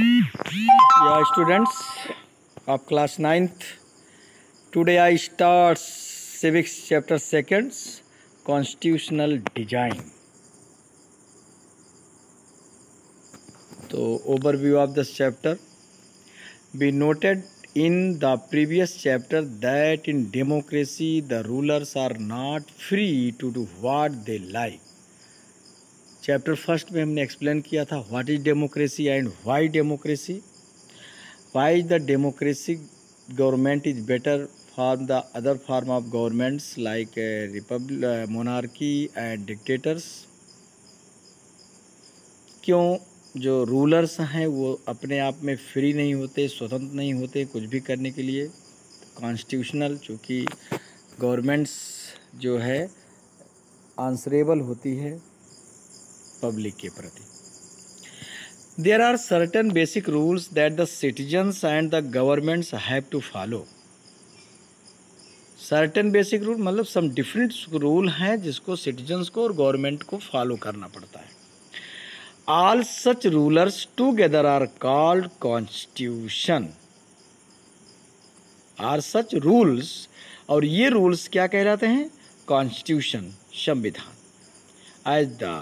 Yeah, students of class 9th, today I start civics chapter 2nd, constitutional design. So overview of this chapter. We noted in the previous chapter that in democracy the rulers are not free to do what they like. Chapter first में हमने explain किया था what is democracy and why democracy, why the democracy government is better for the other form of governments like Republic, monarchy and dictators. क्यों जो rulers हैं वो अपने आप में फ्री नहीं होते, स्वतंत्र नहीं होते कुछ भी करने के लिए. कॉन्स्टिट्यूशनल, चूँकि गवर्नमेंट्स जो है आंसरेबल होती है पब्लिक के प्रति. There are certain basic rules that the citizens and the governments have to follow. Certain basic rule मतलब some different rule हैं जिसको citizens को और government को follow करना पड़ता है. All such rulers together are called constitution. Are such rules, और ये rules क्या कहलाते हैं? Constitution, संविधान, as the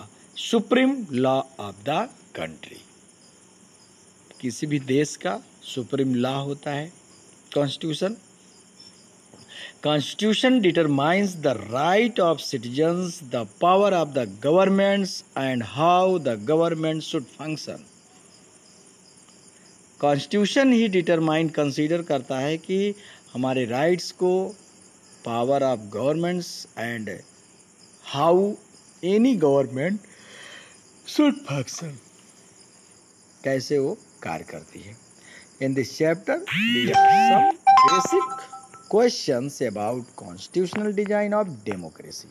supreme law of the country. किसी भी देश का सुप्रीम लॉ होता है constitution. Constitution determines the right of citizens, the power of the governments and how the government should function. Constitution ही डिटरमाइन कंसीडर करता है कि हमारे राइट्स को, power of governments and how any government should function, कैसे वो कार्य करती है. In this chapter we have some basic questions about constitutional design of democracy.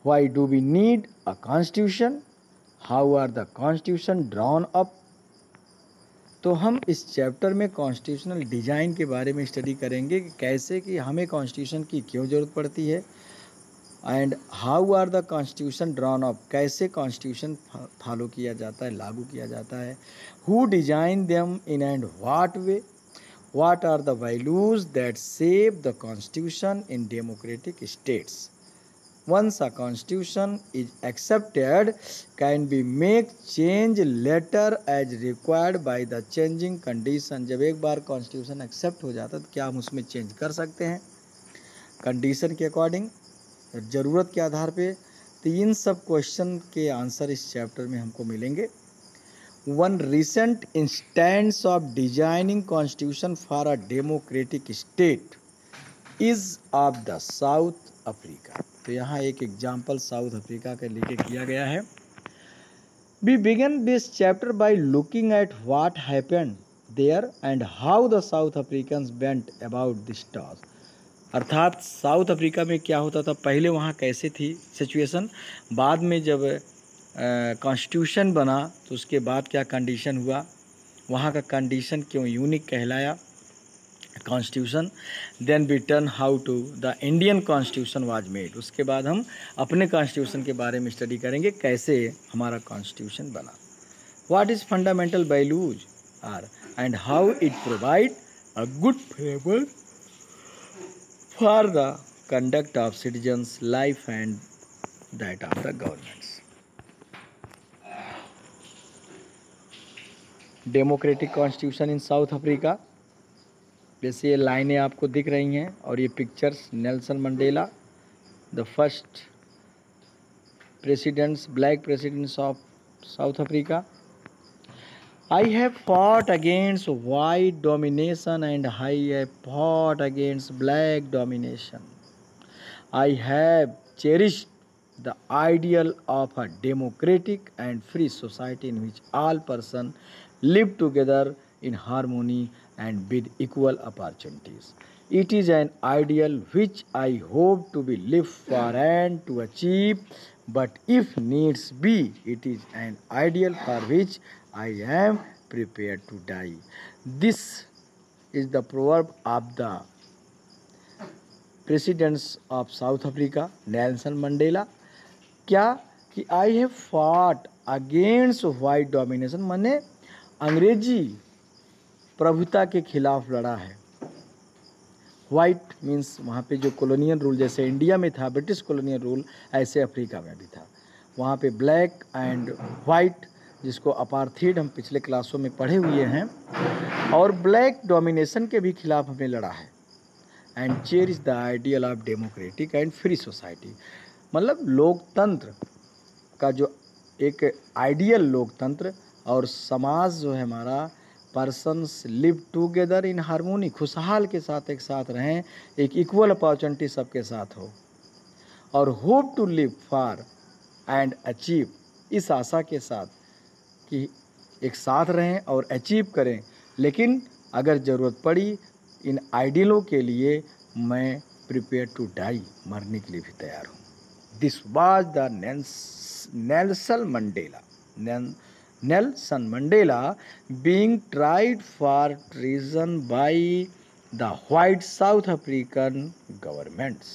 Why do we need a constitution, how are the constitution drawn up. तो हम इस chapter में constitutional design के बारे में स्टडी करेंगे कि कैसे कि हमें कॉन्स्टिट्यूशन की क्यों ज़रूरत पड़ती है, and how are the constitution drawn up, कैसे कॉन्स्टिट्यूशन फॉलो किया जाता है, लागू किया जाता है. Who design them in and what way, what are the values that shape the constitution in democratic states. Once a constitution is accepted can be make change later as required by the changing condition. जब एक बार constitution accept हो जाता है तो क्या हम उसमें change कर सकते हैं कंडीशन के अकॉर्डिंग, ज़रूरत के आधार पे. तो इन सब क्वेश्चन के आंसर इस चैप्टर में हमको मिलेंगे. One recent instance of designing constitution for a democratic state is of the south Africa. तो यहाँ एक एग्जाम्पल साउथ अफ्रीका के लिए किया गया है. We begin this chapter by looking at what happened there and how the South Africans went about this task. अर्थात South Africa में क्या होता था पहले, वहाँ कैसे थी सिचुएशन, बाद में जब कॉन्स्टिट्यूशन बना तो उसके बाद क्या कंडीशन हुआ, वहाँ का कंडीशन क्यों यूनिक कहलाया constitution. Then we turn how to the Indian constitution was made. उसके बाद हम अपने कॉन्स्टिट्यूशन के बारे में स्टडी करेंगे कैसे हमारा कॉन्स्टिट्यूशन बना. What is fundamental values are and how it provide a good framework for the conduct of citizens' life and that of the governments. Democratic constitution in South Africa. जैसे ये लाइनें आपको दिख रही हैं और ये pictures, Nelson Mandela the first presidents, black presidents of South Africa. I have fought against white domination and I have fought against black domination. I have cherished the ideal of a democratic and free society in which all persons live together in harmony and with equal opportunities. It is an ideal which I hope to be lived for and to achieve, but if needs be, it is an ideal for which I am prepared to die. This is the proverb of the presidents of South Africa, Nelson Mandela. क्या कि I have fought against white domination, माने अंग्रेजी प्रभुता के खिलाफ लड़ा है। White means वहाँ पे जो कॉलोनियल रूल जैसे इंडिया में था ब्रिटिश कॉलोनियल रूल, ऐसे अफ्रीका में भी था। वहाँ पे ब्लैक एंड वाइट, जिसको अपार्थीड हम पिछले क्लासों में पढ़े हुए हैं, और ब्लैक डोमिनेशन के भी खिलाफ हमने लड़ा है। And chair is the ideal of democratic and free society, मतलब लोकतंत्र का जो एक आइडियल लोकतंत्र और समाज जो है हमारा, persons live together in harmony, खुशहाल के साथ एक साथ रहें, एक इक्वल अपॉर्चुनिटी सबके साथ हो, और hope to live for and achieve, इस आशा के साथ कि एक साथ रहें और अचीव करें, लेकिन अगर ज़रूरत पड़ी इन आइडियलों के लिए मैं प्रिपेयर टू डाई, मरने के लिए भी तैयार हूँ। This was the Nelson Mandela being tried for treason by the white South African governments।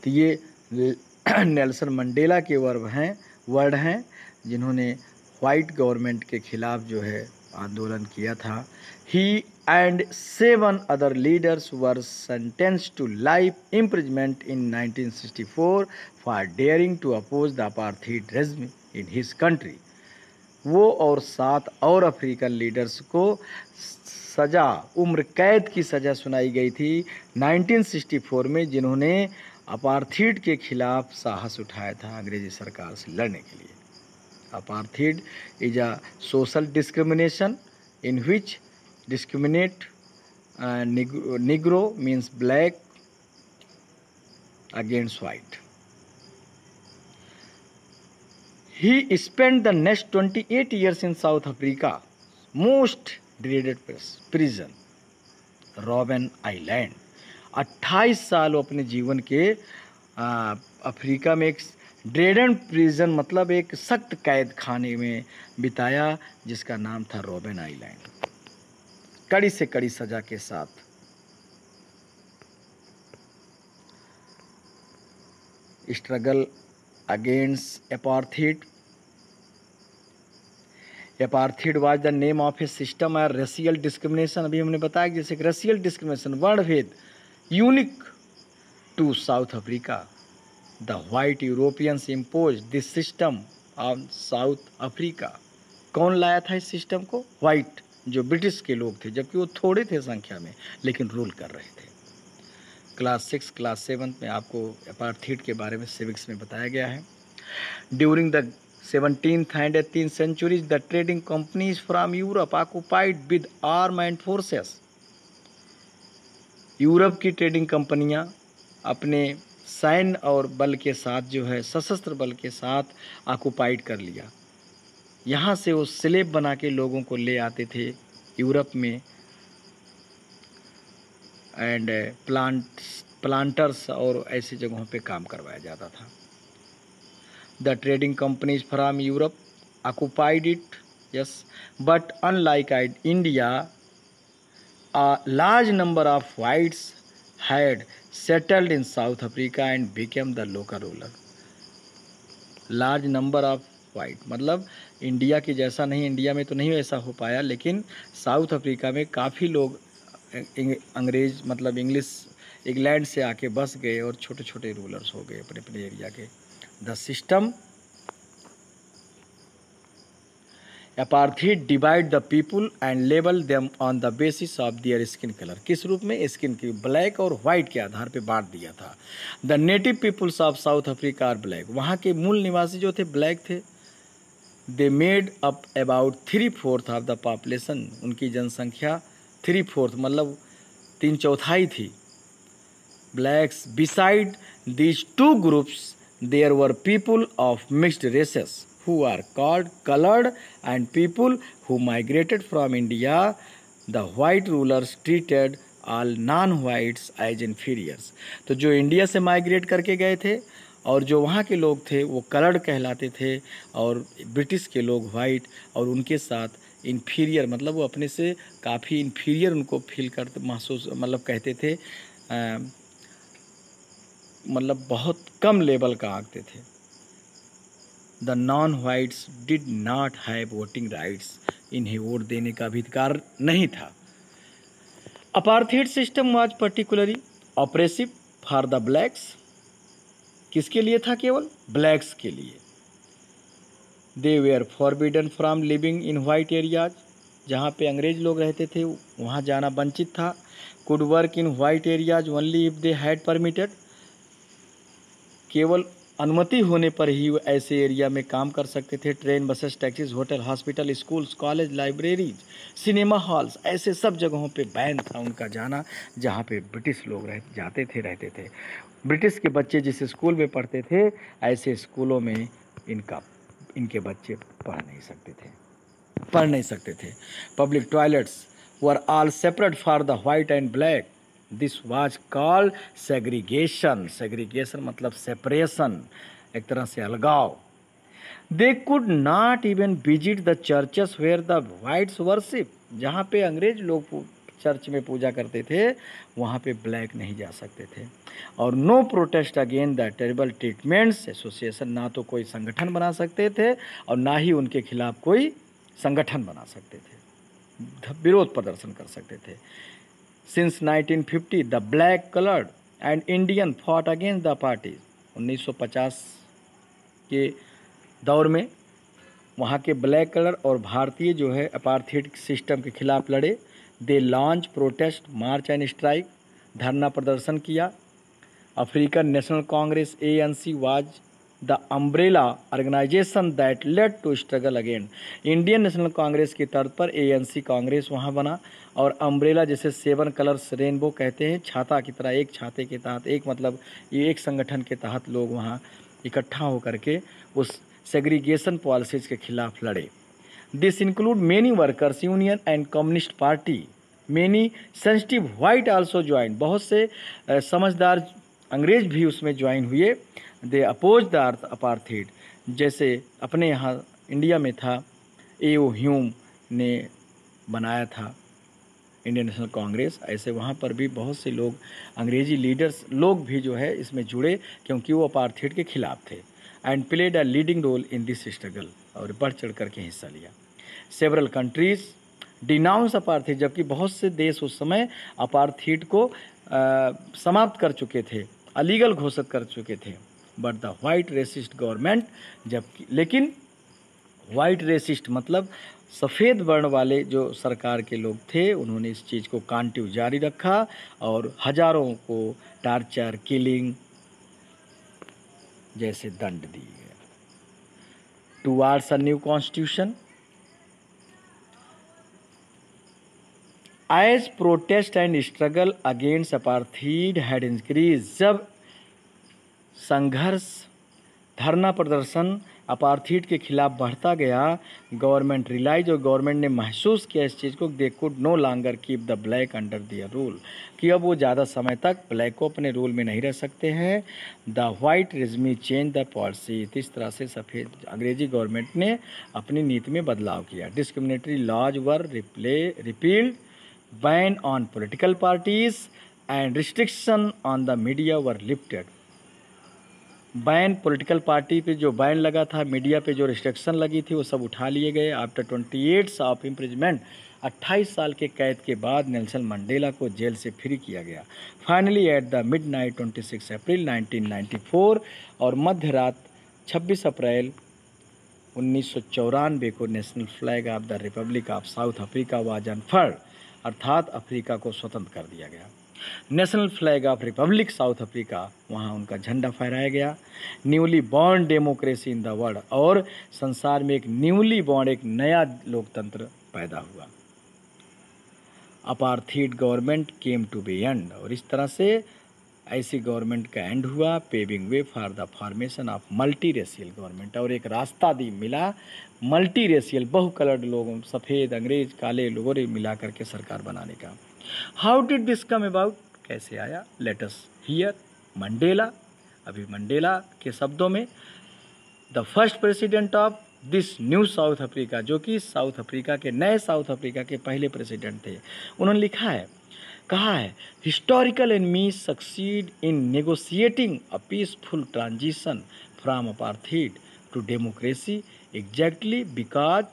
तो ये नेल्सन मंडेला के वर्ड हैं जिन्होंने वाइट गवर्नमेंट के खिलाफ जो है आंदोलन किया था। He and 7 other leaders were sentenced to life imprisonment in 1964 for daring to oppose the apartheid regime in his country। वो और 7 और अफ्रीकन लीडर्स को सज़ा, उम्र कैद की सज़ा सुनाई गई थी 1964 में, जिन्होंने अपार्थीड के खिलाफ साहस उठाया था अंग्रेजी सरकार से लड़ने के लिए। Apartheid is a social discrimination in which discriminate negro means black against white। He spent the next 28 years in South Africa most dreaded prison Roben island. 28 साल वो अपने जीवन के अफ्रीका में एक ड्रेडन प्रिजन, मतलब एक सख्त कैद खाने में बिताया, जिसका नाम था रॉबेन आइलैंड। कड़ी से कड़ी सजा के साथ। Struggle against apartheid. Apartheid was the name of a system और रेशियल डिस्क्रिमिनेशन। अभी हमने बताया कि जैसे रेशियल डिस्क्रिमिनेशन, वर्णभेद, unique to South Africa. The white Europeans impose this system on South Africa. कौन लाया था इस सिस्टम को? व्हाइट, जो ब्रिटिश के लोग थे, जबकि वो थोड़े थे संख्या में लेकिन रूल कर रहे थे। क्लास 6 क्लास 7 में आपको एपार्थीड के बारे में सिविक्स में बताया गया है। During the 17th and 18th centuries the trading companies from Europe occupied with arm and forces। Europe की ट्रेडिंग कंपनियां अपने सैन्य और बल के साथ जो है, सशस्त्र बल के साथ ऑक्युपाइड कर लिया। यहाँ से वो स्लेब बना के लोगों को ले आते थे यूरोप में, एंड प्लांटर्स और ऐसी जगहों पे काम करवाया जाता था। The trading companies from Europe occupied it, yes, but unlike India a large number of whites had settled in South Africa and became the local ruler। Large number of white मतलब India की जैसा नहीं, India में तो नहीं ऐसा हो पाया, लेकिन साउथ अफ्रीका में काफ़ी लोग अंग्रेज मतलब इंग्लैंड से आके बस गए और छोटे छोटे रूलर्स हो गए अपने अपने एरिया के। The system apartheid divide the people and label them on the basis of their skin colour. किस रूप में? स्किन की, ब्लैक और वाइट के आधार पे बांट दिया था। The native peoples of South Africa are black. वहाँ के मूल निवासी जो थे ब्लैक थे। They made up about 3/4 of the population. उनकी जनसंख्या 3/4 मतलब 3/4 थी blacks. Besides these two groups there were people of mixed races who are called colored and people who migrated from India। The white rulers treated all non-whites as inferiors। तो जो India से migrate करके गए थे और जो वहाँ के लोग थे वो कलर्ड कहलाते थे, और ब्रिटिश के लोग वाइट, और उनके साथ इन्फीरियर मतलब वो अपने से काफ़ी इन्फीरियर उनको फील करते, महसूस मतलब कहते थे, मतलब बहुत कम लेवल का आंकते थे। The non whites did not have voting rights, इन्हें वोट देने का भी अधिकार नहीं था। Apartheid system was particularly oppressive for the blacks, किसके लिए था? केवल ब्लैक्स के लिए। They were forbidden from living in white areas, जहाँ पे अंग्रेज लोग रहते थे वहाँ जाना वंचित था। Could work in white areas only if they had permitted, केवल अनुमति होने पर ही वो ऐसे एरिया में काम कर सकते थे। Train, buses, taxis, hotel, hospital, schools, college, libraries, cinema halls, ऐसे सब जगहों पे बैन था उनका जाना जहाँ पे ब्रिटिश लोग जाते थे, रहते थे। ब्रिटिश के बच्चे जिस स्कूल में पढ़ते थे ऐसे स्कूलों में इनके बच्चे पढ़ नहीं सकते थे। Public toilets were all separate for the white and black, this was called segregation. Segregation मतलब सेपरेशन, एक तरह से अलगाव। They could not even visit the churches where the whites worship, जहाँ पे अंग्रेज लोग चर्च में पूजा करते थे वहाँ पे ब्लैक नहीं जा सकते थे। और no protest again the terrible treatments association, ना तो कोई संगठन बना सकते थे और ना ही उनके खिलाफ कोई संगठन बना सकते थे, विरोध प्रदर्शन कर सकते थे। Since 1950 the black coloured and Indian fought against the parties, 1950 के दौर में वहाँ के ब्लैक कलर और भारतीय जो है अपार्थाइड सिस्टम के खिलाफ लड़े। They launch protest, march and strike, धरना प्रदर्शन किया। African National Congress ANC was the umbrella organisation that led to struggle again. Indian National Congress की तर्ज पर ANC कांग्रेस वहाँ बना और अम्ब्रेला जैसे 7 कलर्स रेनबो कहते हैं, छाता की तरह, एक छाते के तहत, एक मतलब ये एक संगठन के तहत लोग वहाँ इकट्ठा होकर के उस सेग्रीगेशन पॉलिसीज के खिलाफ लड़े। This include many workers union and communist party, many sensitive white also join, बहुत से समझदार अंग्रेज भी उसमें ज्वाइन हुए। दे अपोज द अपार्थाइड, जैसे अपने यहाँ इंडिया में था A.O. ह्यूम ने बनाया था इंडियन नेशनल कांग्रेस, ऐसे वहाँ पर भी बहुत से लोग अंग्रेजी लीडर्स लोग भी जो है इसमें जुड़े क्योंकि वो अपार्थाइड के खिलाफ थे। And played a leading role in this struggle, और बढ़ चढ़ करके हिस्सा लिया। सेवरल कंट्रीज डिनाउंस अपार्थाइड, जबकि बहुत से देश उस समय अपार्थाइड को समाप्त कर चुके थे, अलीगल घोषित कर चुके थे। But the white racist government, जबकि लेकिन वाइट रेसिस्ट मतलब सफ़ेद वर्ण वाले जो सरकार के लोग थे उन्होंने इस चीज़ को कंटिन्यू जारी रखा और हजारों को टार्चर, किलिंग जैसे दंड दिए गए। Towards a new constitution, as protest and struggle against apartheid had increase, जब संघर्ष, धरना प्रदर्शन अपार्थाइड के खिलाफ बढ़ता गया, गवर्नमेंट रियलाइज, और गवर्नमेंट ने महसूस किया इस चीज़ को, they could no longer keep the black under their rule, कि अब वो ज़्यादा समय तक ब्लैक को अपने रूल में नहीं रह सकते हैं। The white regime change the policy, इस तरह से सफ़ेद अंग्रेजी गवर्नमेंट ने अपनी नीति में बदलाव किया। Discriminatory laws were repealed, ban on political parties and restriction on the media were lifted. Ban political party पे जो बैन लगा था, मीडिया पे जो रिस्ट्रिक्शन लगी थी वो सब उठा लिए गए। आफ्टर 28 ऑफ इम्प्रिजमेंट, 28 साल के कैद के बाद नेल्सन मंडेला को जेल से फ्री किया गया। फाइनली एट द मिडनाइट 26 अप्रैल 1994, और मध्य रात 26 अप्रैल 1994 को national flag of the republic of South Africa was unfurled, अर्थात अफ्रीका को स्वतंत्र कर दिया गया। National flag of republic South Africa, वहाँ उनका झंडा फहराया गया। Newly born democracy in the world, और संसार में एक न्यूली बॉर्न, एक नया लोकतंत्र पैदा हुआ। Apartheid government came to be end, और इस तरह से ऐसी गवर्नमेंट का एंड हुआ, paving way for the formation of multi racial government, और एक रास्ता दी मिला मल्टी रेशियल, बहु कलर्ड लोगों, सफ़ेद, अंग्रेज, काले लोगों ने मिला करके सरकार बनाने का। How did this come about, कैसे आया? लेट अस हियर मंडेला, अभी मंडेला के शब्दों में, the first president of this new South Africa, जो कि साउथ अफ्रीका के, नए साउथ अफ्रीका के पहले प्रेसिडेंट थे, उन्होंने लिखा है, कहा है, historical enemy succeed in negotiating a peaceful transition from apartheid to democracy exactly because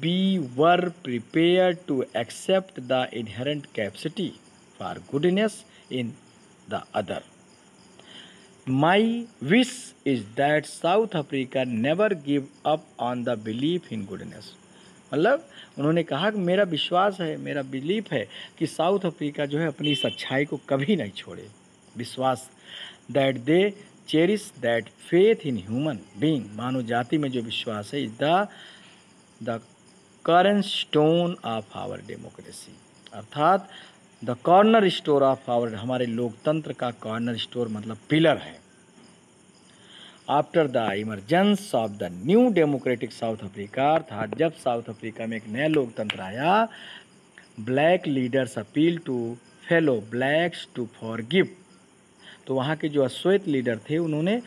we were prepared to accept the inherent capacity for goodness in the other. My wish is that South Africa never give up on the belief in goodness. मतलब उन्होंने कहा कि मेरा विश्वास है, मेरा belief है कि साउथ अफ्रीका जो है अपनी इस अच्छाई को कभी नहीं छोड़े. विश्वास, that they cherish that faith in human being, मानव जाति में जो विश्वास है, is the corner stone of our democracy, अर्थात the corner store of our, हमारे लोकतंत्र का कॉर्नर स्टोर मतलब पिलर है. After the emergence of the new democratic South Africa, अर्थात जब साउथ अफ्रीका में एक नया लोकतंत्र आया, black leaders appeal to fellow blacks to forgive, तो वहाँ के जो अश्वेत लीडर थे उन्होंने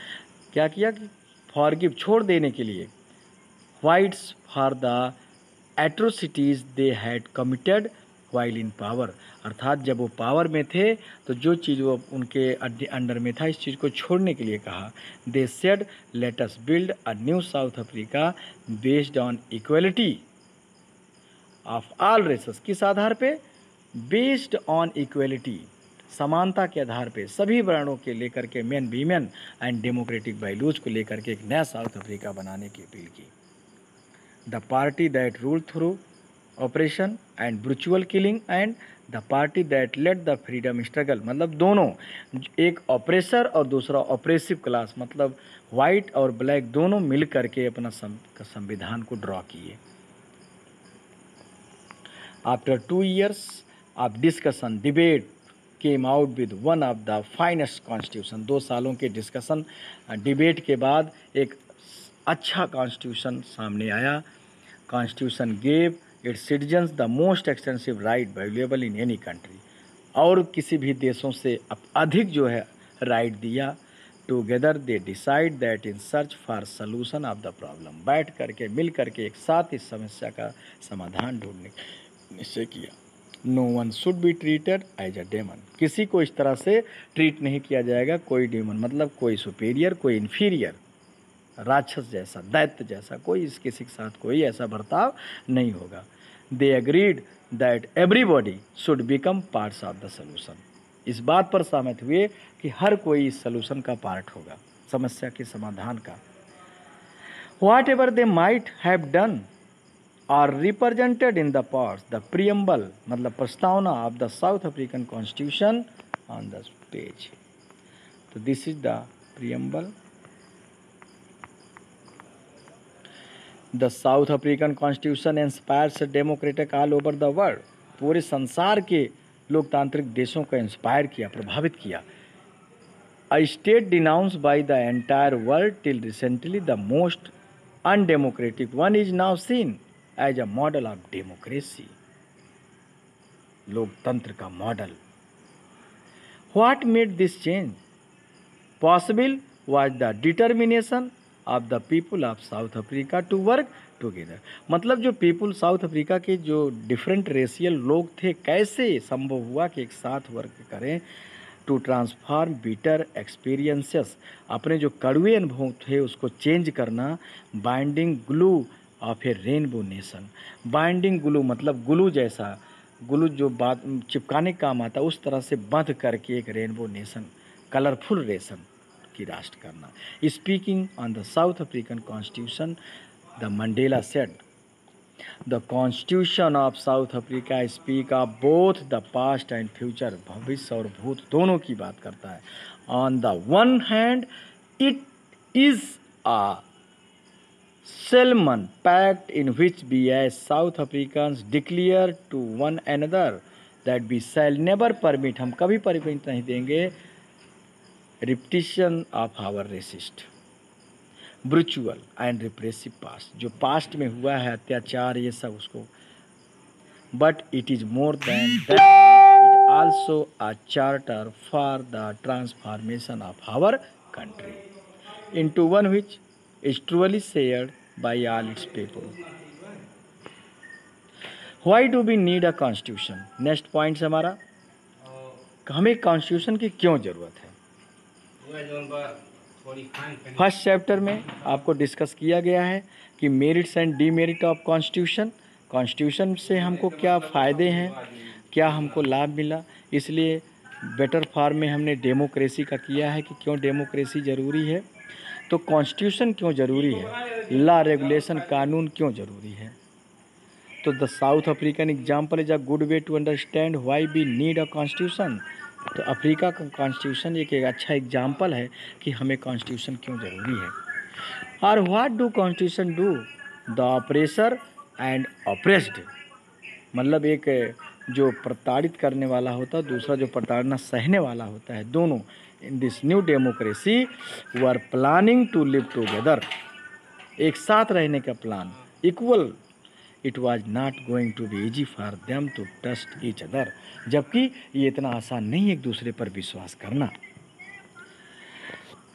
क्या किया कि फॉरगिव, छोड़ देने के लिए, whites for the atrocities they had committed while in power, अर्थात जब वो पावर में थे तो जो चीज़ वो उनके अंडर में था, इस चीज़ को छोड़ने के लिए कहा. They said let us build a new South Africa based on equality of all races, किस आधार पे? बेस्ड ऑन इक्वलिटी, समानता के आधार पे, सभी वर्णों के लेकर के, main women and democratic values को लेकर के एक नया साउथ अफ्रीका बनाने की अपील की. The party that rule through operation and brutal killing and the party that led the freedom struggle, मतलब दोनों, एक ऑपरेसर और दूसरा ऑपरेसिव क्लास, मतलब वाइट और ब्लैक दोनों मिल करके अपना संविधान को ड्रॉ किए. After 2 years of discussion debate came out with one of the finest constitution, 2 सालों के डिस्कशन डिबेट के बाद एक अच्छा कॉन्स्टिट्यूशन सामने आया. Constitution gave it's citizens the most extensive right valuable in any country, और किसी भी देशों से अधिक जो है राइट दिया. Together they decide that in search for solution of the problem, बैठ करके मिल करके एक साथ इस समस्या का समाधान ढूंढने का निश्चय किया. No one should be treated as a demon, किसी को इस तरह से ट्रीट नहीं किया जाएगा, कोई डेमन मतलब कोई सुपीरियर, कोई इन्फीरियर, राक्षस जैसा, दैत्य जैसा, कोई किसी के साथ कोई ऐसा बर्ताव नहीं होगा. They agreed that everybody should become parts of the solution, इस बात पर सहमत हुए कि हर कोई इस सोल्यूशन का पार्ट होगा, समस्या के समाधान का. Whatever they might have done और represented in the parts the preamble, मतलब प्रस्तावना of the South African constitution on the page. तो this is the preamble. The South African constitution inspires democratic all over the world, पूरे संसार के लोकतांत्रिक देशों को इंस्पायर किया, प्रभावित किया. A state denounce by the entire world till recently the most undemocratic one is now seen as a model of democracy, लोकतंत्र का model. What made this change possible was the determination of the people of South Africa to work together, मतलब जो people south Africa के जो different racial लोग थे, कैसे संभव हुआ कि एक साथ वर्क करें. टू ट्रांसफॉर्म बीटर एक्सपीरियंसेस, अपने जो कड़वे अनुभव थे उसको चेंज करना. Binding glue of A rainbow nation, binding glue मतलब ग्लू जैसा, ग्लू जो बात चिपकाने का काम आता, उस तरह से बंध करके एक रेनबो नेशन, कलरफुल नेशन की राष्ट्र करना. Speaking on the South African constitution the Mandela said the constitution of South Africa speak of both the past and future, भविष्य और भूत दोनों की बात करता है. On the one hand it is a Salmon pact in which we as South Africans declare to one another that we shall never permit, हम कभी परमिट नहीं देंगे, repetition of our racist, brutal and repressive past, जो past में हुआ है अत्याचार ये सब उसको. But it is more than that, it also a charter for the transformation of our country into one which is truly shared by all its people. Why do we need a constitution? Next point है हमारा, हमें constitution की क्यों जरूरत है. First chapter में आपको discuss किया गया है कि merits and demerit of constitution, constitution से हमको क्या फ़ायदे हैं, क्या हमको लाभ मिला। इसलिए बेटर फॉर्म में हमने डेमोक्रेसी का किया है कि क्यों डेमोक्रेसी ज़रूरी है, तो कॉन्स्टिट्यूशन क्यों ज़रूरी है, लॉ रेगुलेशन कानून क्यों ज़रूरी है। तो the South African example is a good way to understand why we need a constitution. तो अफ्रीका का कॉन्स्टिट्यूशन एक अच्छा एग्जाम्पल है कि हमें कॉन्स्टिट्यूशन क्यों ज़रूरी है। और what do constitution do, the oppressor and oppressed, मतलब एक जो प्रताड़ित करने वाला होता है, दूसरा जो प्रताड़ना सहने वाला होता है, दोनों in this new democracy were planning to live together, एक साथ रहने का plan, equal. It was not going to be easy for them to trust each other, जबकि ये इतना आसान नहीं है एक दूसरे पर विश्वास करना।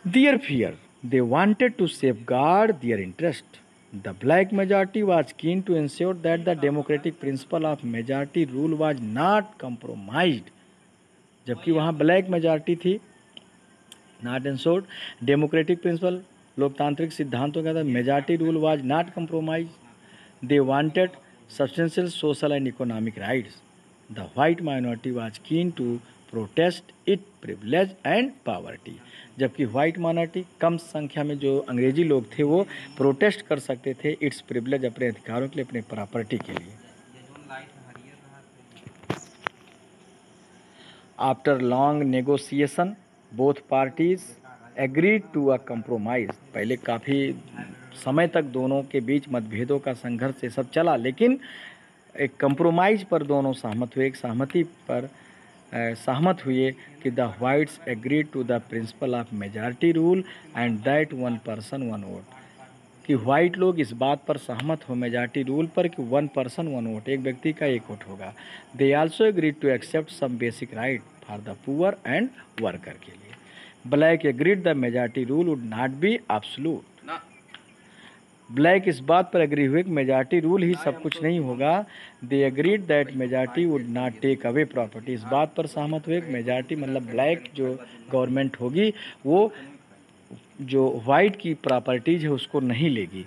Their fear, they wanted to safeguard their interest. The black majority was keen to ensure that the democratic principle of majority rule was not compromised. जबकि वहाँ ब्लैक मेजॉरिटी थी, नॉट इंश्योर्ड डेमोक्रेटिक प्रिंसिपल, लोकतांत्रिक सिद्धांतों का था, majority rule was not compromised. They wanted substantial social and economic rights. The white minority was keen to protest its privilege and poverty. जबकि white minority, कम संख्या में जो अंग्रेजी लोग थे, वो प्रोटेस्ट कर सकते थे इट्स प्रिविलेज, अपने अधिकारों के लिए, अपने प्रॉपर्टी के लिए। After long negotiation both parties agreed to a compromise. पहले काफ़ी समय तक दोनों के बीच मतभेदों का संघर्ष ये सब चला, लेकिन एक कंप्रोमाइज पर दोनों सहमत हुए, एक सहमति पर सहमत हुए कि the whites agreed to the principle of majority rule and that one person one vote, कि वाइट लोग इस बात पर सहमत हो मेजॉरिटी रूल पर कि वन पर्सन वन वोट, एक व्यक्ति का एक वोट होगा। They also agreed to accept some basic right for the poor and worker के लिए। Black agreed the majority rule would not be absolute. Black इस बात पर एग्री हुए कि मेजॉरिटी रूल ही सब कुछ नहीं होगा। They agreed that majority would not take away property, इस बात पर सहमत हुए कि मेजॉरिटी मतलब ब्लैक जो गवर्नमेंट होगी वो जो वाइट की प्रॉपर्टीज है उसको नहीं लेगी।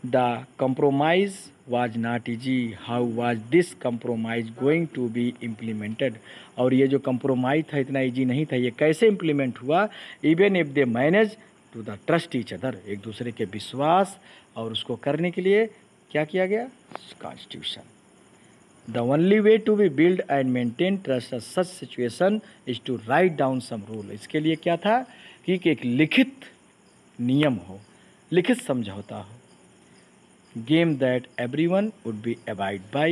The compromise was not easy. How was this compromise going to be implemented? और ये जो compromise था इतना easy नहीं था, ये कैसे implement हुआ? Even if they managed to the trust each other, एक दूसरे के विश्वास और उसको करने के लिए क्या किया गया? Constitution. The only way to be build and maintain trust in such situation is to write down some rule. इसके लिए क्या था कि एक लिखित नियम हो, लिखित समझौता हो, game that everyone would be abide by.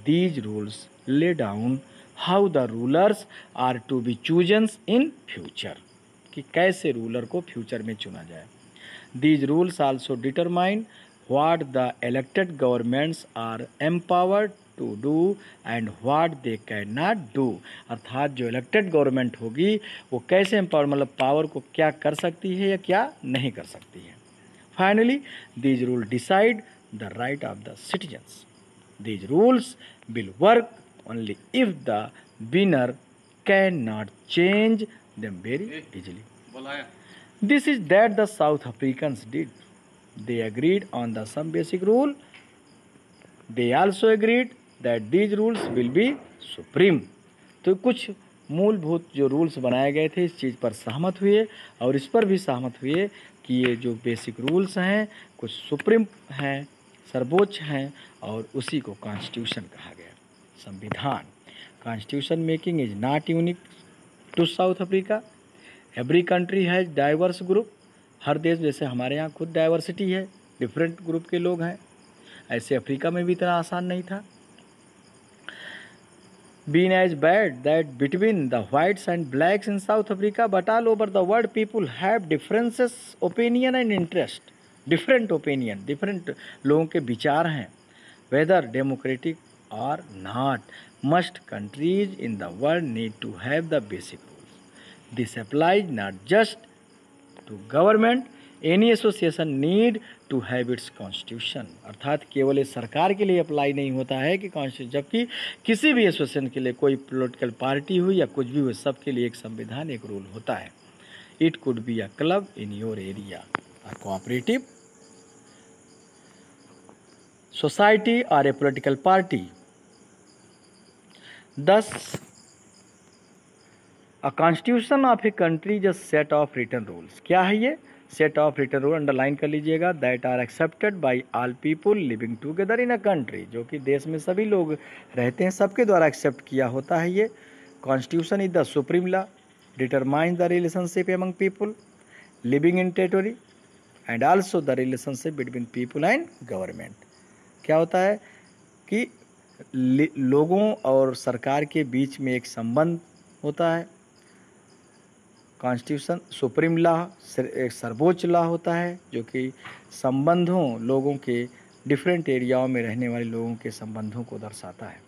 These rules lay down how the rulers are to be chosen in future, कि कैसे रूलर को फ्यूचर में चुना जाए। These rules also determine what the elected governments are empowered to do and what they cannot do, अर्थात जो elected government होगी वो कैसे एम्पावर, मतलब पावर को क्या कर सकती है या क्या नहीं कर सकती है। Finally, these rules decide the right of the citizens. These rules will work only if the winner cannot change them very easily. This is that the South Africans did. They agreed on the some basic rule. They also agreed that these rules will be supreme. तो कुछ मूलभूत जो rules बनाए गए थे इस चीज़ पर सहमत हुए और इस पर भी सहमत हुए कि ये जो बेसिक रूल्स हैं कुछ सुप्रीम हैं, सर्वोच्च हैं, और उसी को कॉन्स्टिट्यूशन कहा गया, संविधान। Constitution making is not unique to South Africa. Every country has diverse group. हर देश, जैसे हमारे यहाँ खुद डाइवर्सिटी है, डिफरेंट ग्रुप के लोग हैं, ऐसे अफ्रीका में भी इतना आसान नहीं था। Been as bad that between the whites and blacks in South Africa, but all over the world people have differences, opinion and interest. Different opinion, different लोगों के विचार हैं, whether democratic or not. Most countries in the world need to have the basic rules. This applies not just to government, any association need to have its constitution, अर्थात केवल इस सरकार के लिए अप्लाई नहीं होता है कि कॉन्स्टिट्यूशन, जबकि किसी भी एसोसिएशन के लिए, कोई पॉलिटिकल पार्टी हुई या कुछ भी हुई, सबके लिए एक संविधान, एक रूल होता है। It could be a club in your area, a cooperative society और a political party. Thus, a constitution of a country is a set of written rules। क्या है ये? Set of written rule, underline कर लीजिएगा, that are accepted by all people living together in a country, जो कि देश में सभी लोग रहते हैं, सबके द्वारा एक्सेप्ट किया होता है ये। Constitution is the supreme law, determine the relationship among people living in territory and also the relationship between people and government. क्या होता है कि लोगों और सरकार के बीच में एक संबंध होता है। कॉन्स्टिट्यूशन सुप्रीम लॉ, एक सर्वोच्च लॉ होता है जो कि संबंधों, लोगों के डिफरेंट एरियाओं में रहने वाले लोगों के संबंधों को दर्शाता है।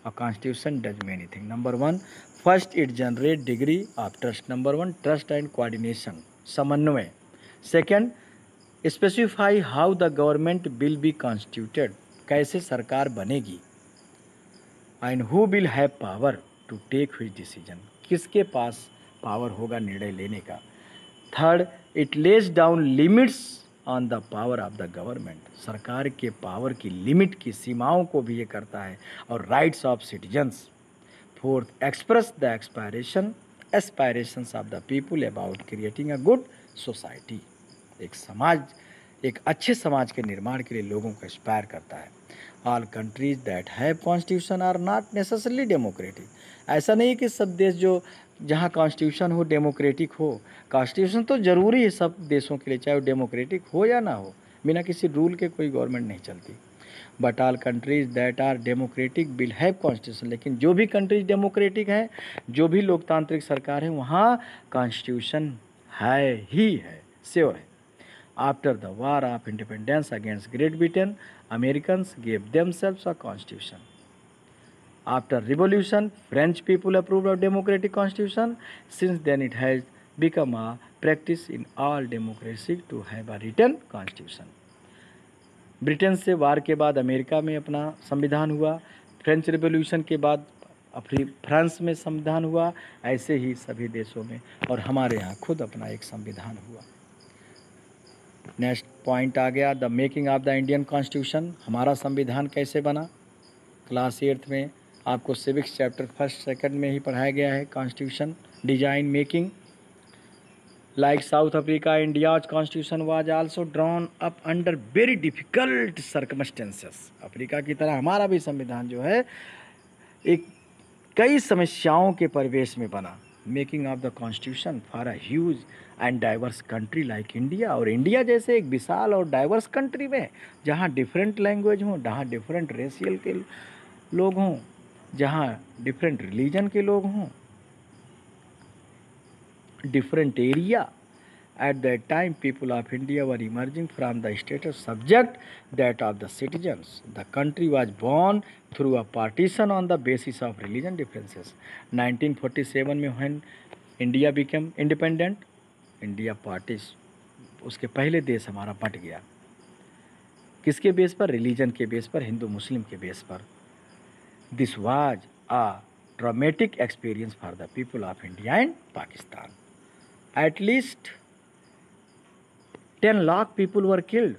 और constitution does many thing. Number 1, first it generate degree of trust. Number 1 trust and coordination, समन्वय। Second, specify how the government will be constituted, कैसे सरकार बनेगी। And who will have power to take his decision, किसके पास power होगा निर्णय लेने का। Third, it lays down limits on the power of the government, सरकार के पावर की लिमिट की सीमाओं को भी ये करता है, और rights of citizens. Fourth, express the aspirations of the people about creating a good society, एक समाज, एक अच्छे समाज के निर्माण के लिए लोगों को एस्पायर करता है। All countries that have constitution are not necessarily democratic, ऐसा नहीं कि सब देश जो जहाँ कॉन्स्टिट्यूशन हो डेमोक्रेटिक हो। कॉन्स्टिट्यूशन तो ज़रूरी है सब देशों के लिए, चाहे वो डेमोक्रेटिक हो या ना हो, बिना किसी रूल के कोई गवर्नमेंट नहीं चलती। But all countries that are democratic will have constitution, लेकिन जो भी कंट्रीज डेमोक्रेटिक हैं, जो भी लोकतांत्रिक सरकार है, वहाँ कॉन्स्टिट्यूशन है ही है, श्योर है। After the war of independence against great Britain, Americans gave themselves a constitution. After revolution, French people approved of democratic constitution. Since then, it has become a practice in all democracies to have a written constitution. Britain से वार के बाद America में अपना संविधान हुआ, French revolution के बाद France में संविधान हुआ, ऐसे ही सभी देशों में, और हमारे यहाँ खुद अपना एक संविधान हुआ। नेक्स्ट पॉइंट आ गया, the making of the Indian constitution, हमारा संविधान कैसे बना। क्लास 8th में आपको सिविक्स चैप्टर 1, 2 में ही पढ़ाया गया है। Constitution design making, like south Africa, India's constitution was also drawn up under very difficult circumstances. Africa की तरह हमारा भी संविधान जो है एक कई समस्याओं के परिवेश में बना। Making of the constitution for a huge and diverse country like India, और इंडिया जैसे एक विशाल और डाइवर्स कंट्री में, जहाँ डिफरेंट लैंग्वेज हों, जहाँ डिफरेंट रेशियल के लोग हों, जहाँ डिफरेंट रिलीजन के लोग हों, different area. At that time, people of India were emerging from the status subject that of the citizens. The country was born through a partition on the basis of religion differences. 1947 में when India became independent, India parties, उसके पहले देश हमारा but गया। किसके base पर? Religion के base पर, हिंदू मुस्लिम के बेस पर। This was a traumatic experience for the people of India and Pakistan. At least 10 lakh people were killed,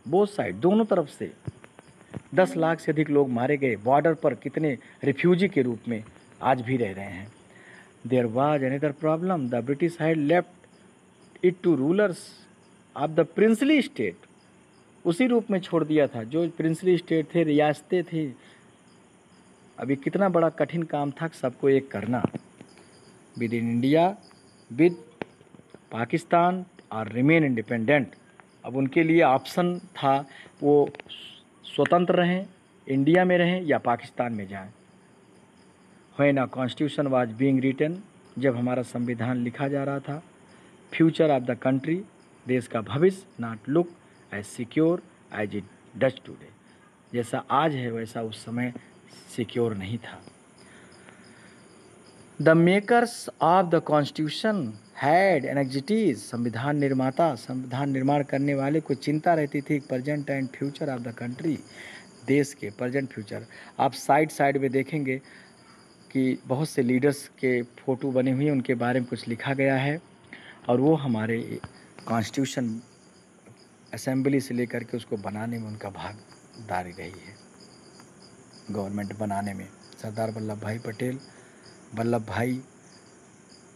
both side, दोनों तरफ से 10 लाख से अधिक लोग मारे गए। बॉर्डर पर कितने रिफ्यूजी के रूप में आज भी रह रहे हैं। There was another problem, the British had left it to rulers of the princely state, उसी रूप में छोड़ दिया था जो प्रिंसली स्टेट थे, रियासतें थी। अभी कितना बड़ा कठिन काम था सबको एक करना। With in India, with Pakistan और रिमेन इंडिपेंडेंट। अब उनके लिए ऑप्शन था वो स्वतंत्र रहें, इंडिया में रहें या पाकिस्तान में जाएं। When a constitution was being written, जब हमारा संविधान लिखा जा रहा था, फ्यूचर ऑफ द कंट्री, देश का भविष्य, not look as secure as it does today, जैसा आज है वैसा उस समय सिक्योर नहीं था। The makers of the constitution had anxieties, संविधान निर्माता, संविधान निर्माण करने वाले को चिंता रहती थी present and future of the country, देश के प्रेजेंट फ्यूचर। आप साइड साइड में देखेंगे कि बहुत से लीडर्स के फ़ोटो बने हुए हैं, उनके बारे में कुछ लिखा गया है, और वो हमारे कॉन्स्टिट्यूशन असेंबली से लेकर के उसको बनाने में उनका भागीदारी रही है, गवर्नमेंट बनाने में। सरदार वल्लभ भाई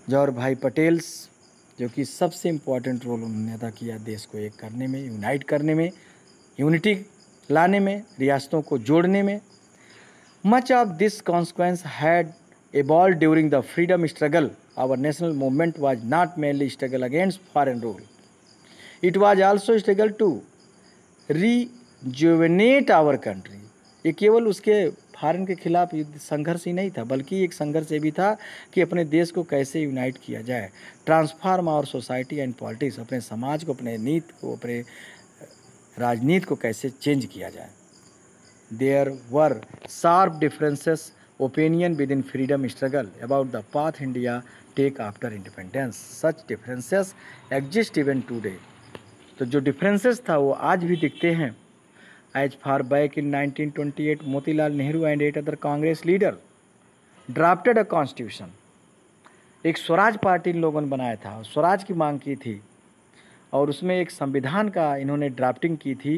जौहर भाई पटेल्स, जो कि सबसे इम्पोर्टेंट रोल उन्होंने अदा किया देश को एक करने में, यूनाइट करने में, यूनिटी लाने में, रियासतों को जोड़ने में। Much of this consequence had evolved during the freedom struggle. Our national movement was not merely struggle against foreign rule. It was also struggle to rejuvenate our country. ये केवल उसके फॉरेन के खिलाफ संघर्ष ही नहीं था, बल्कि एक संघर्ष ये भी था कि अपने देश को कैसे यूनाइट किया जाए, transform our society and politics, अपने समाज को, अपने नीति को, अपने राजनीति को कैसे चेंज किया जाए। There were sharp differences opinion within freedom struggle about the path India take after independence. Such differences exist even today. तो जो differences था वो आज भी दिखते हैं। As far back in 1928, Motilal Nehru and 8 other Congress leader drafted a constitution. एक Swaraj party इन लोगों ने बनाया था, स्वराज की मांग की थी, और उसमें एक संविधान का इन्होंने ड्राफ्टिंग की थी।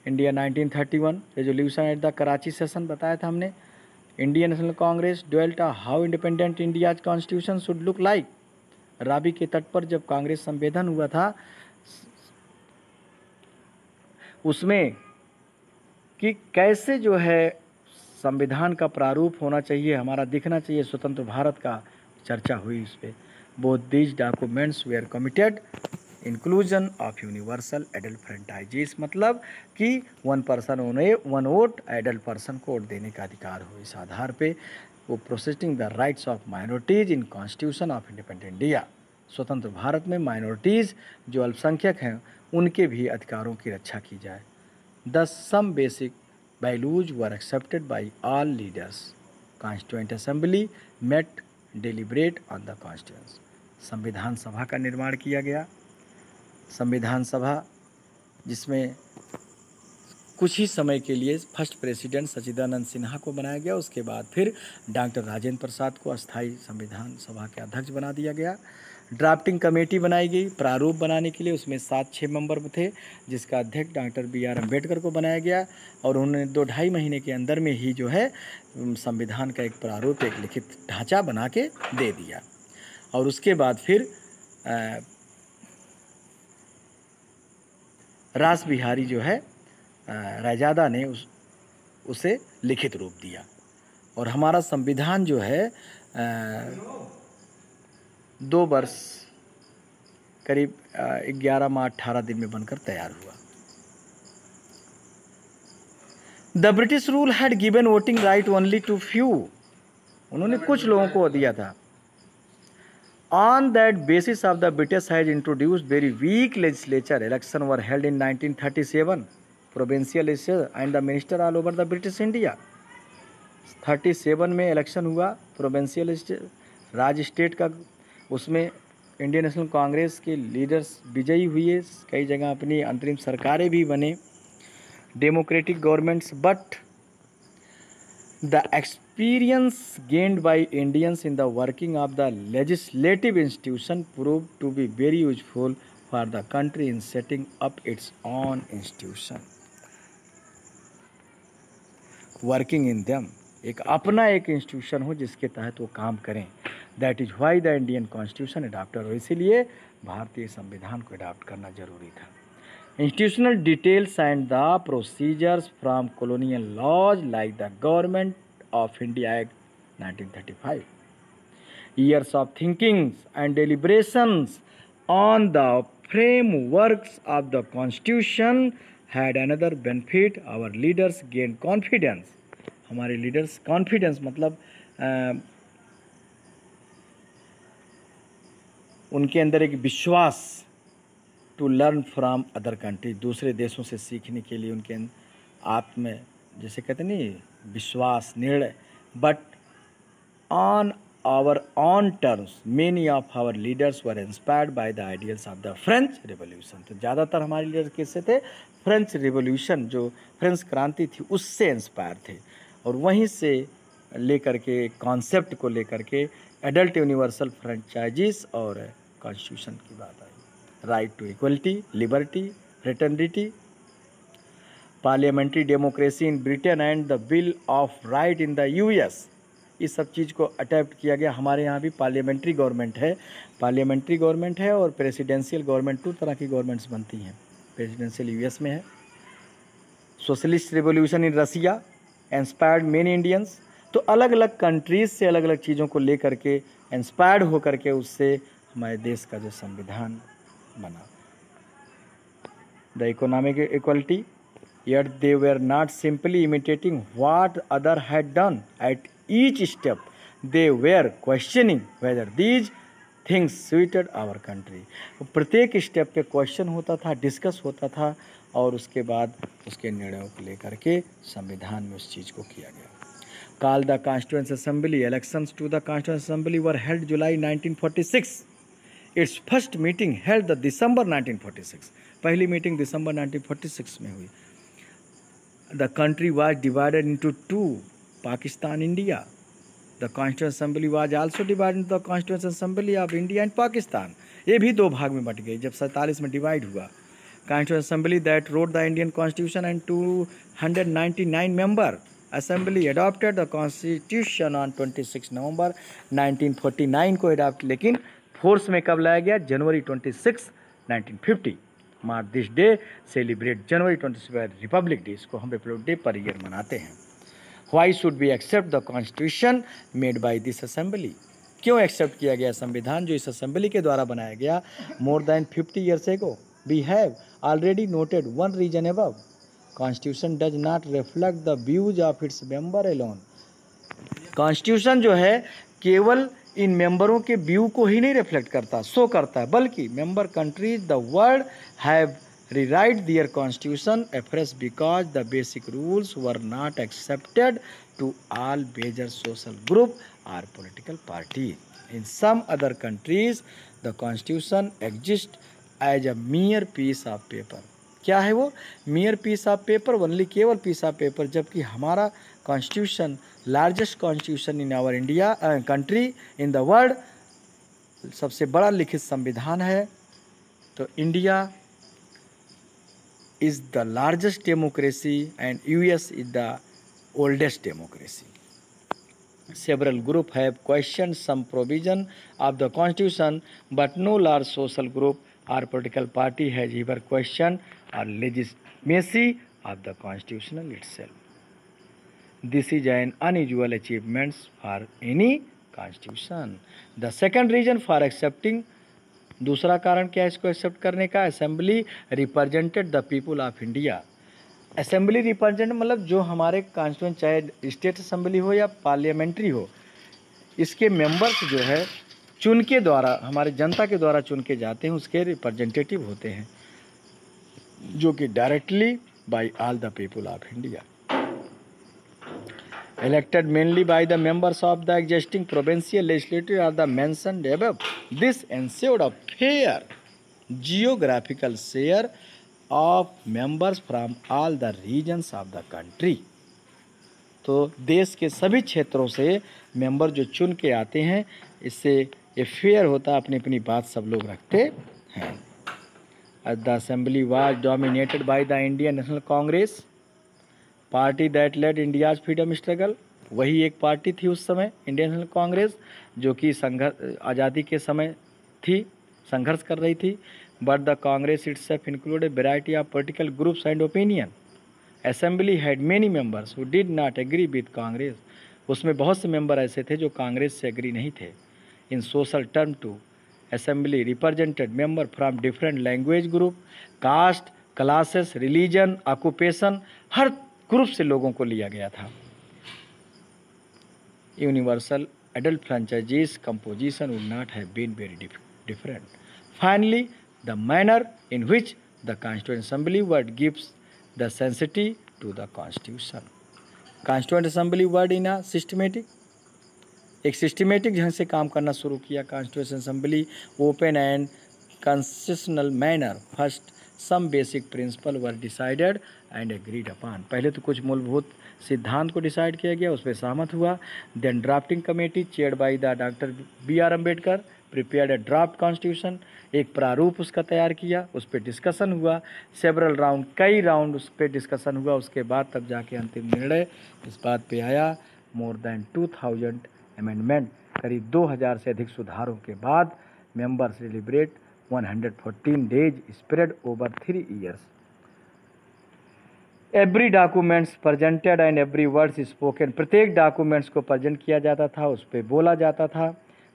India 1931 resolution at the Karachi session बताया था हमने। Indian National Congress dwelt how independent India's constitution should look like. Ravi के तट पर जब कांग्रेस संवेदन हुआ था, उसमें कि कैसे जो है संविधान का प्रारूप होना चाहिए, हमारा दिखना चाहिए स्वतंत्र भारत का, चर्चा हुई उस पर। Both these documents were committed inclusion of universal adult franchises, मतलब कि 1 पर्सन 1 वोट, एडल्ट पर्सन को वोट देने का अधिकार हो। इस आधार पे वो processing the rights of minorities in constitution of independent India, स्वतंत्र भारत में माइनॉरिटीज़ जो अल्पसंख्यक हैं उनके भी अधिकारों की रक्षा की जाए। Thus some basic values were accepted by all leaders. Constituent Assembly met deliberate on the Constitution. संविधान सभा का निर्माण किया गया। संविधान सभा जिसमें कुछ ही समय के लिए फर्स्ट प्रेसिडेंट सच्चिदानंद सिन्हा को बनाया गया, उसके बाद फिर डॉक्टर राजेंद्र प्रसाद को अस्थायी संविधान सभा के अध्यक्ष बना दिया गया। ड्राफ्टिंग कमेटी बनाई गई प्रारूप बनाने के लिए, उसमें 7-6 मेंबर थे, जिसका अध्यक्ष डॉक्टर B.R. अम्बेडकर को बनाया गया, और उन्होंने 2-2.5 महीने के अंदर में ही जो है संविधान का एक प्रारूप, एक लिखित ढांचा बना के दे दिया। और उसके बाद फिर रास बिहारी जो है रायजादा ने उसे लिखित रूप दिया, और हमारा संविधान जो है 2 वर्ष करीब 11 माह 18 दिन में बनकर तैयार हुआ। The British rule had given voting right only to few, उन्होंने कुछ लोगों को दिया था। On that basis of the British has introduced very weak legislature. Election were held in 1937, provincial and the minister all over the British India. 37 में election हुआ provincial राज state का, उसमें इंडियन नेशनल कांग्रेस के लीडर्स विजयी हुए, कई जगह अपनी अंतरिम सरकारें भी बने, democratic governments, but the experience gained by Indians in the working of the legislative institution proved to be very useful for the country in setting up its own institution. Working in them, एक अपना एक institution हो जिसके तहत वो काम करें। That is why the Indian Constitution adopted, और इसीलिए भारतीय संविधान को अडॉप्ट करना जरूरी था। Institutional details and the procedures from colonial laws like the Government of India Act 1935. Years of thinking and deliberations on the frameworks of the Constitution had another benefit. Our leaders gained confidence. हमारे leaders confidence मतलब उनके अंदर एक विश्वास, to learn from other country, दूसरे देशों से सीखने के लिए उनके आत्म, जैसे कहते नहीं, विश्वास, निर्णय, but on our own terms. Many of our leaders were inspired by the ideals of the French Revolution. तो ज़्यादातर हमारे लीडर किससे थे? फ्रेंच रिवोल्यूशन, जो फ्रेंच क्रांति थी, उससे इंस्पायर थे। और वहीं से लेकर के कॉन्सेप्ट को लेकर के एडल्ट यूनिवर्सल फ्रेंचाइजीज और कॉन्स्टिट्यूशन की बात आई। Right to equality, liberty, fraternity, parliamentary democracy in Britain and the bill of right in the US, इस सब चीज़ को अडैप्ट किया गया। हमारे यहाँ भी पार्लियामेंट्री गवर्नमेंट है और प्रेसिडेंशियल गवर्नमेंट, 2 तरह की गवर्नमेंट्स बनती हैं। प्रेसिडेंशियल यूएस में है। Socialist revolution in Russia inspired many Indians. तो अलग अलग कंट्रीज से अलग अलग चीज़ों को लेकर के इंस्पायर्ड होकर के उससे हमारे देश का जो संविधान बना। The economic equality, yet they were not simply imitating what other had done. At each step they were questioning whether these things suited our country. प्रत्येक स्टेप पे क्वेश्चन होता था, डिस्कस होता था और उसके बाद उसके निर्णयों को लेकर के संविधान में उस चीज़ को किया गया। Called the Constituent Assembly, elections to the Constituent Assembly were held July 1946. Its first meeting held the December 1946. पहली मीटिंग दिसंबर 1946 में हुई। The country was divided into 2, Pakistan, India. The Constituent Assembly was also divided into the Constituent Assembly of India and Pakistan. ये भी 2 भाग में but गई जब 47 में डिवाइड हुआ। Constituent Assembly that wrote the Indian Constitution and 299 member Assembly adopted the Constitution on 26 नवंबर 1949 को adopt, लेकिन फोर्स में कब लाया गया? January 26, 1950। Mark this day celebrate January 26 republic day, इसको हम रिपब्लिक डे पर ईयर मनाते हैं। Why should be accept the constitution made by this assembly? क्यों एक्सेप्ट किया गया संविधान जो इस असेंबली के द्वारा बनाया गया? More than 50 years ago we have already noted one reason above, constitution does not reflect the views of its member alone. Constitution जो है केवल इन मेंबरों के व्यू को ही नहीं रिफ्लेक्ट करता, शो करता है, बल्कि member countries the world have rewrite their constitution afresh because the basic rules were not accepted to all major social group or political parties. In some other countries, the constitution exists as a mere piece of paper. क्या है वो? mere piece of paper, only केवल piece of paper, जबकि हमारा constitution largest constitution in our India country in the world, सबसे बड़ा लिखित संविधान है। तो India is the largest democracy and US is the oldest democracy. Several groups have questioned some provision of the constitution, but no large social group or political party has ever questioned or legitimacy of the constitution itself. This is an unusual achievement for any constitution. The second reason for accepting, दूसरा कारण क्या है इसको accept करने का? Assembly represented the people of India. Assembly represent मतलब जो हमारे कॉन्स्टिट्यूंट, चाहे स्टेट असेंबली हो या पार्लियामेंट्री हो, इसके मेंबर्स जो है चुन के द्वारा, हमारे जनता के द्वारा चुन के जाते हैं, उसके रिप्रेजेंटेटिव होते हैं, जो कि directly by all the people of India. Elected mainly by the members of the existing provincial legislature are the mentioned above. This ensured a fair geographical share of members from all the regions of the country. तो देश के सभी क्षेत्रों से member जो चुन के आते हैं, इससे ये फेयर होता है, अपनी अपनी बात सब लोग रखते हैं। The assembly was dominated by the Indian National Congress, party that led India's freedom struggle. वही एक पार्टी थी उस समय, इंडियन नेशनल कांग्रेस, जो कि संघर्ष आज़ादी के समय थी, संघर्ष कर रही थी। But the Congress itself include a variety of political groups and opinion. Assembly had many members who did not agree with Congress. उसमें बहुत से मेंबर ऐसे थे जो कांग्रेस से एग्री नहीं थे। In social term too, assembly represented member from different language group, caste, classes, religion, occupation, हर ग्रुप से लोगों को लिया गया था। Universal adult franchises composition would not have been very different. Finally the manner in which the constituent assembly worked gives the sanctity to the constitution. Constituent assembly worked in a systematic एक systematic ढंग से काम करना शुरू किया। Constitution assembly open and concessional manner first some basic principle were decided and agreed upon. पहले तो कुछ मूलभूत सिद्धांत को डिसाइड किया गया, उस पर सहमत हुआ। Then drafting committee chaired by the doctor B.R. Ambedkar prepared a draft constitution, एक प्रारूप उसका तैयार किया, उस पर डिस्कशन हुआ। सेवरल राउंड, कई राउंड उस पर डिस्कशन हुआ, उसके बाद तब जाके अंतिम निर्णय इस बात पे आया। मोर देन 2000 अमेंडमेंट, करीब 2000 से अधिक सुधारों के बाद members deliberate 114 days spread over 3 years। Every documents presented and every words spoken, प्रत्येक डॉक्यूमेंट्स को प्रेजेंट किया जाता था, उस पर बोला जाता था।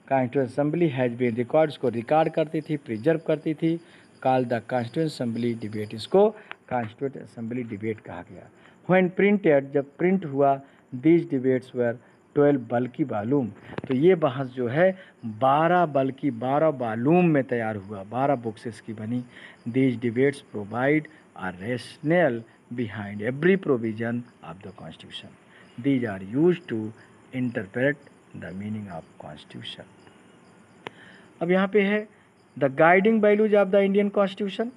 Constitution assembly has been records को रिकॉर्ड करती थी, प्रिजर्व करती थी। Call the constitution assembly debate, इसको कॉन्स्टिट्यूशन असेंबली डिबेट कहा गया। व्हेन प्रिंटेड, जब प्रिंट हुआ, दीज डिबेट्स वर 12 बल्कि वॉल्यूम, तो ये बहस जो है 12 वॉल्यूम में तैयार हुआ, 12 बुक्स इसकी बनी। These debates provide a rationale behind every provision of the constitution. These are used to interpret the meaning of constitution. अब यहाँ पे है the guiding values of the Indian constitution.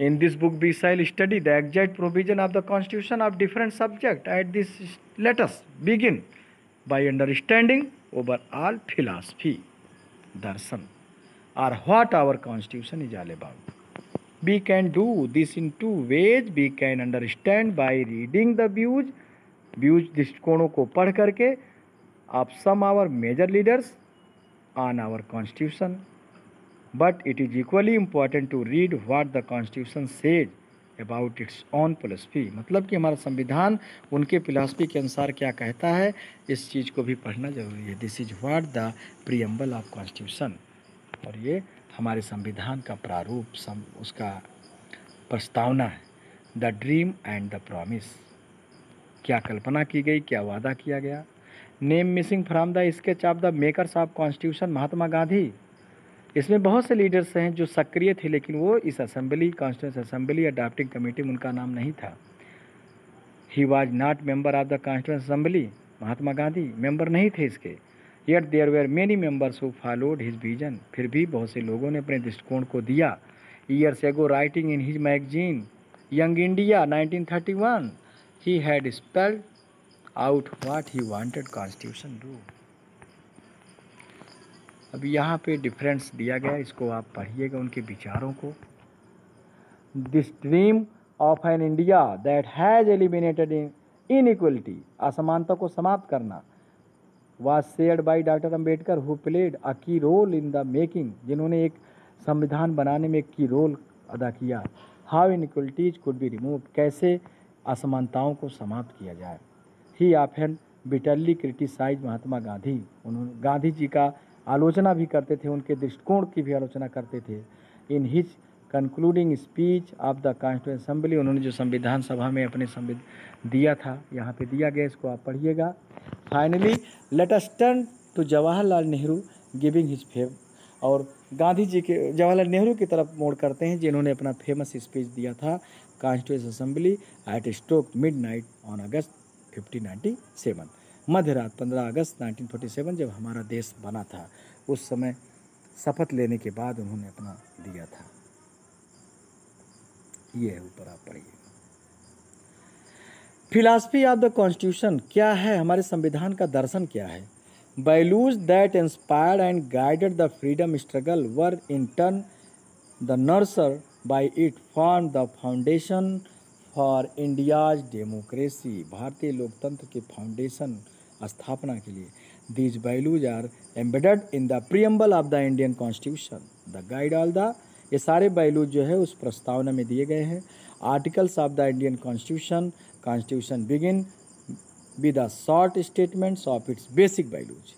In this book we shall study the exact provision of the constitution of different subject. At this, let us begin by understanding overall philosophy, darshan, or what our constitution is all about. We can do this in two ways. We can understand by reading the views दृष्टिकोणों को पढ़ करके of some our major leaders on our constitution, but it is equally important to read what the constitution says about its own philosophy। मतलब कि हमारा संविधान उनके philosophy के अनुसार क्या कहता है, इस चीज़ को भी पढ़ना जरूरी है। This is what the preamble of constitution, और ये हमारे संविधान का प्रारूप, उसका प्रस्तावना है। The dream and the promise, क्या कल्पना की गई, क्या वादा किया गया। Name missing from the sketch of the makers of constitution, Mahatma Gandhi. इसमें बहुत से लीडर्स हैं जो सक्रिय थे, लेकिन वो इस असेंबली, कॉन्स्टिट्यूशन असेंबली या ड्राफ्टिंग कमेटी में उनका नाम नहीं था। He was not member of the constitution assembly, Mahatma Gandhi member नहीं थे इसके। Yet there were many members who followed his vision, फिर भी बहुत से लोगों ने अपने दृष्टिकोण को दिया। Years ago writing in his magazine young India 1931, he had spelled out what he wanted constitution do. अब यहाँ पे डिफरेंस दिया गया, इसको आप पढ़िएगा उनके विचारों को। This dream of an India that has eliminated inequality, असमानता को समाप्त करना, was shared by doctor Ambedkar who played a key role in the making, जिन्होंने एक संविधान बनाने में एक की रोल अदा किया। How inequalities could be removed, कैसे असमानताओं को समाप्त किया जाए। ही often bitterly criticise Mahatma Gandhi, उन्होंने गांधी जी का आलोचना भी करते थे, उनके दृष्टिकोण की भी आलोचना करते थे। In his concluding speech of the constitution assembly, उन्होंने जो संविधान सभा में अपने दिया था, यहाँ पे दिया गया, इसको आप पढ़िएगा। Finally let us turn to Jawaharlal Nehru giving his fame, और गांधी जी के, जवाहरलाल नेहरू की तरफ मोड़ करते हैं, जिन्होंने अपना फेमस स्पीच दिया था constitution assembly at stroke midnight on August 1597, मध्य रात 15 अगस्त 1947, जब हमारा देश बना था, उस समय शपथ लेने के बाद उन्होंने अपना दिया था। ये है, ऊपर आप पढ़िए। फिलॉसफी ऑफ द कॉन्स्टिट्यूशन क्या है, हमारे संविधान का दर्शन क्या है। Values that inspired and guided the freedom struggle were in turn the nurtured by it form the foundation for India's democracy, भारतीय लोकतंत्र के फाउंडेशन स्थापना के लिए। These values are embedded in the preamble of the Indian constitution, the guide all the, ये सारे values जो है उस प्रस्तावना में दिए गए हैं। Articles of the Indian constitution, Constitution begin with the short statements of its basic values.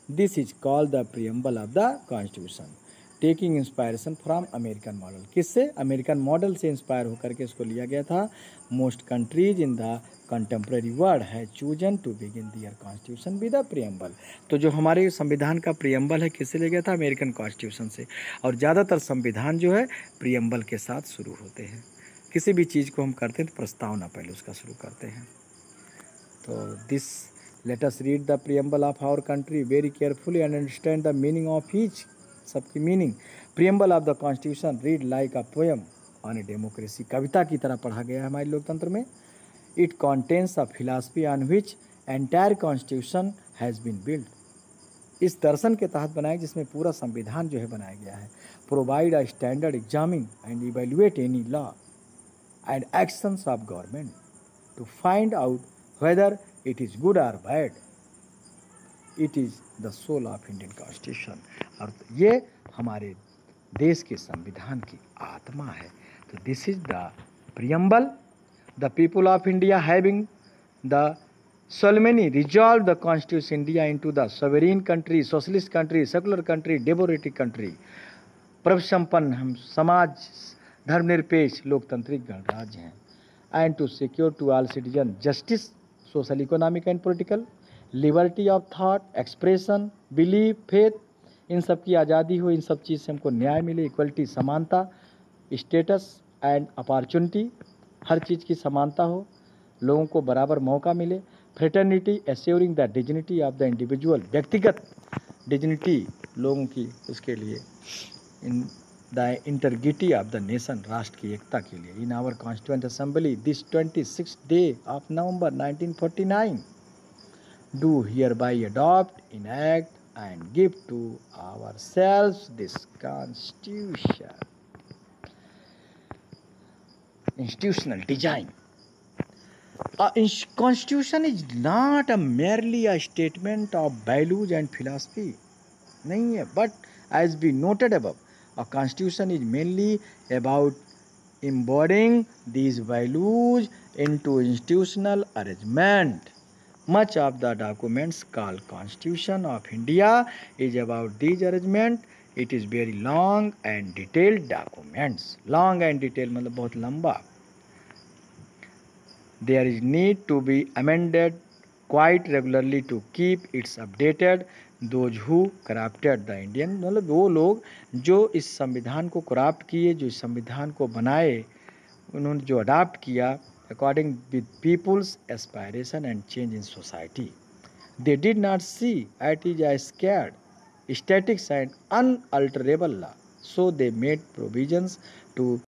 This is called the preamble of the Constitution, taking inspiration from American model। किससे? अमेरिकन मॉडल से इंस्पायर होकर के इसको लिया गया था। Most countries in the contemporary world have chosen to begin their constitution with the preamble। तो जो हमारे संविधान का प्रियम्बल है, किससे लिया गया था? अमेरिकन कॉन्स्टिट्यूशन से। और ज़्यादातर संविधान जो है प्रियम्बल के साथ शुरू होते हैं। किसी भी चीज़ को हम करते हैं तो प्रस्तावना पहले उसका शुरू करते हैं। तो this Let us read the preamble of our country very carefully and understand the meaning of each. सबकी meaning. Preamble of the Constitution read like a poem on a democracy. कविता की तरह पढ़ा गया है हमारे लोकतंत्र में. It contains a philosophy on which entire Constitution has been built. इस दर्शन के तहत बनाया जिसमें पूरा संविधान जो है बनाया गया है. Provide a standard, examine and evaluate any law and actions of government to find out whether it is good or bad. It is the soul of Indian Constitution. और ये हमारे देश के संविधान की आत्मा है. तो this is the preamble. The people of India having the solemnly resolved the Constitution India into the sovereign country, socialist country, secular country, democratic country. प्रभु संपन्न हम समाज, धर्मनिरपेक्ष लोकतांत्रिक गणराज्य हैं. And to secure to all citizens justice, social, economic and political, liberty of thought, expression, belief, faith, इन सब की आज़ादी हो, इन सब चीज़ से हमको न्याय मिले, इक्वलिटी समानता, स्टेटस एंड अपॉर्चुनिटी, हर चीज़ की समानता हो, लोगों को बराबर मौका मिले, fraternity assuring the dignity of the individual, व्यक्तिगत डिग्निटी लोगों की, उसके लिए in the integrity of the nation, राष्ट्र की एकता के लिए. In our constituent assembly this 26th day of November 1949 do hereby adopt, enact and give to ourselves this Constitution. Institutional design. Constitution is not merely a statement of values and philosophy. नहीं है, but as we noted above, a constitution is mainly about embodying these values into institutional arrangement. Much of the documents called Constitution of India is about these arrangement. It is very long and detailed documents. Long and detailed मतलब बहुत लंबा. There is need to be amended quite regularly to keep it updated. Those who crafted the Indian, मतलब वो लोग जो इस संविधान को क्राफ्ट किए, जो इस संविधान को बनाए, उन्होंने जो अडाप्ट किया according with people's aspiration and change in society. They did not see it is a scared, static and unalterable law. So they made provisions to